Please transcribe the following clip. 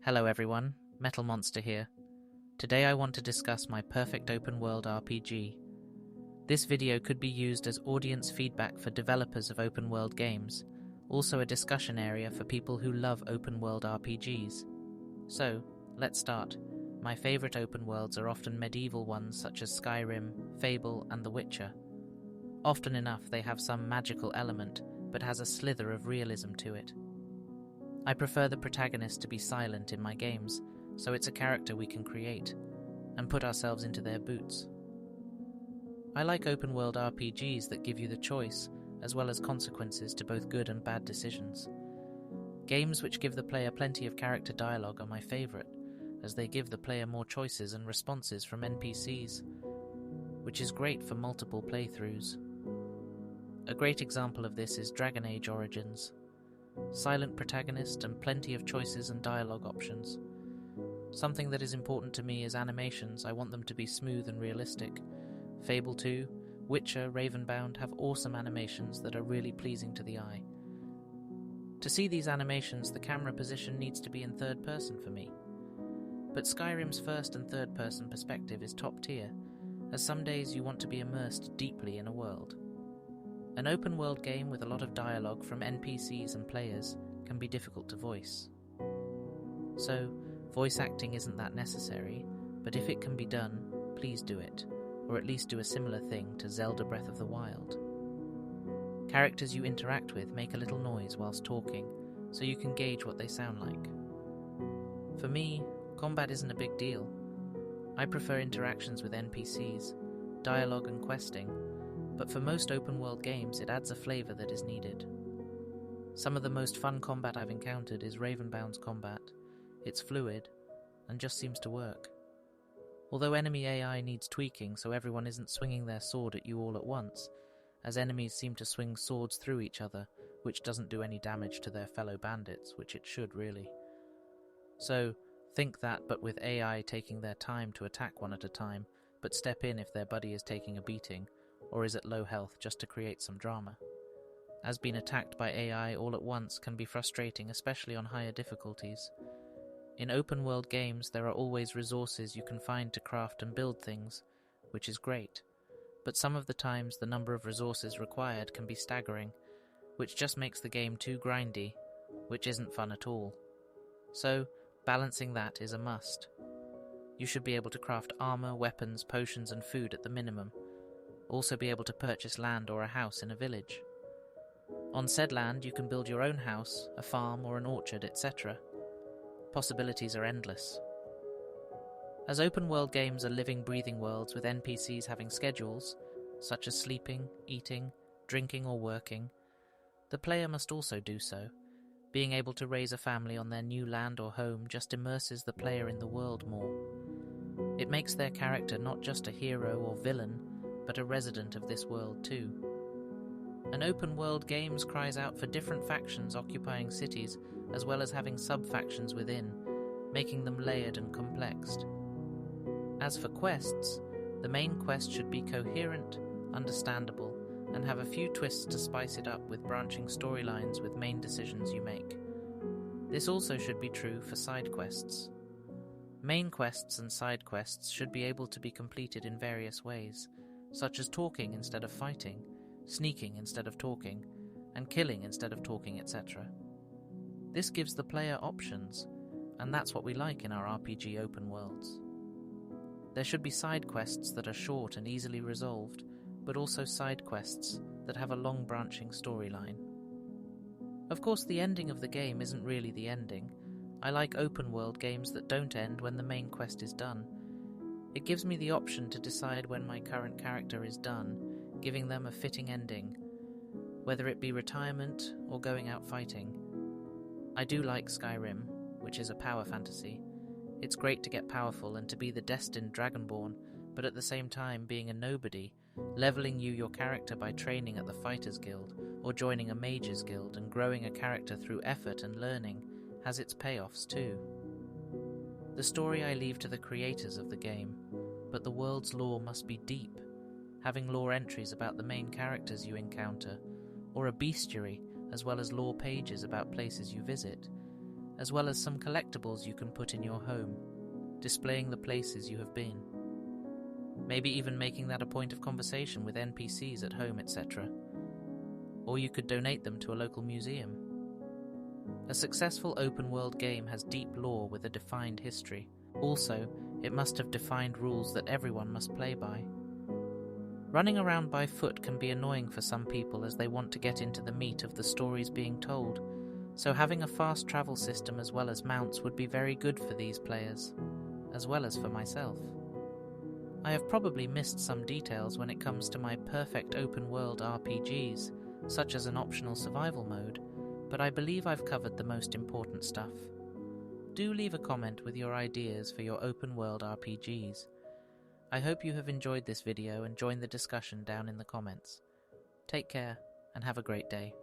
Hello everyone, Metal Monster here. Today I want to discuss my perfect open world RPG. This video could be used as audience feedback for developers of open world games, also a discussion area for people who love open world RPGs. So, let's start. My favourite open worlds are often medieval ones such as Skyrim, Fable and The Witcher. Often enough they have some magical element, but has a slither of realism to it. I prefer the protagonist to be silent in my games, so it's a character we can create, and put ourselves into their boots. I like open-world RPGs that give you the choice, as well as consequences to both good and bad decisions. Games which give the player plenty of character dialogue are my favourite, as they give the player more choices and responses from NPCs, which is great for multiple playthroughs. A great example of this is Dragon Age Origins. Silent protagonist and plenty of choices and dialogue options. Something that is important to me is animations. I want them to be smooth and realistic. Fable 2, Witcher, Ravenbound have awesome animations that are really pleasing to the eye. To see these animations, the camera position needs to be in third person for me. But Skyrim's first and third person perspective is top tier, as some days you want to be immersed deeply in a world. An open-world game with a lot of dialogue from NPCs and players can be difficult to voice. So, voice acting isn't that necessary, but if it can be done, please do it, or at least do a similar thing to Zelda Breath of the Wild. Characters you interact with make a little noise whilst talking, so you can gauge what they sound like. For me, combat isn't a big deal. I prefer interactions with NPCs, dialogue and questing, but for most open-world games it adds a flavour that is needed. Some of the most fun combat I've encountered is Ravenbound's combat. It's fluid, and just seems to work. Although enemy AI needs tweaking so everyone isn't swinging their sword at you all at once, as enemies seem to swing swords through each other, which doesn't do any damage to their fellow bandits, which it should really. So, think that but with AI taking their time to attack one at a time, but step in if their buddy is taking a beating, or is at low health just to create some drama. As being attacked by AI all at once can be frustrating, especially on higher difficulties. In open world games there are always resources you can find to craft and build things, which is great, but some of the times the number of resources required can be staggering, which just makes the game too grindy, which isn't fun at all. So, balancing that is a must. You should be able to craft armor, weapons, potions and food at the minimum. Also be able to purchase land or a house in a village. On said land you can build your own house, a farm or an orchard, etc. Possibilities are endless. As open world games are living, breathing worlds with NPCs having schedules, such as sleeping, eating, drinking or working, the player must also do so. Being able to raise a family on their new land or home just immerses the player in the world more. It makes their character not just a hero or villain, but a resident of this world too. An open-world games cries out for different factions occupying cities, as well as having sub-factions within, making them layered and complex. As for quests, the main quest should be coherent, understandable, and have a few twists to spice it up with branching storylines with main decisions you make. This also should be true for side quests. Main quests and side quests should be able to be completed in various ways, such as talking instead of fighting, sneaking instead of talking, and killing instead of talking, etc. This gives the player options, and that's what we like in our RPG open worlds. There should be side quests that are short and easily resolved, but also side quests that have a long branching storyline. Of course, the ending of the game isn't really the ending. I like open world games that don't end when the main quest is done. It gives me the option to decide when my current character is done, giving them a fitting ending, whether it be retirement or going out fighting. I do like Skyrim, which is a power fantasy. It's great to get powerful and to be the destined Dragonborn, but at the same time being a nobody, leveling you your character by training at the Fighters Guild or joining a Mages Guild and growing a character through effort and learning has its payoffs too. The story I leave to the creators of the game, but the world's lore must be deep, having lore entries about the main characters you encounter, or a bestiary as well as lore pages about places you visit, as well as some collectibles you can put in your home, displaying the places you have been. Maybe even making that a point of conversation with NPCs at home, etc. Or you could donate them to a local museum. A successful open-world game has deep lore with a defined history. Also, it must have defined rules that everyone must play by. Running around by foot can be annoying for some people as they want to get into the meat of the stories being told, so having a fast travel system as well as mounts would be very good for these players, as well as for myself. I have probably missed some details when it comes to my perfect open-world RPGs, such as an optional survival mode, but I believe I've covered the most important stuff. Do leave a comment with your ideas for your open-world RPGs. I hope you have enjoyed this video and joined the discussion down in the comments. Take care and have a great day.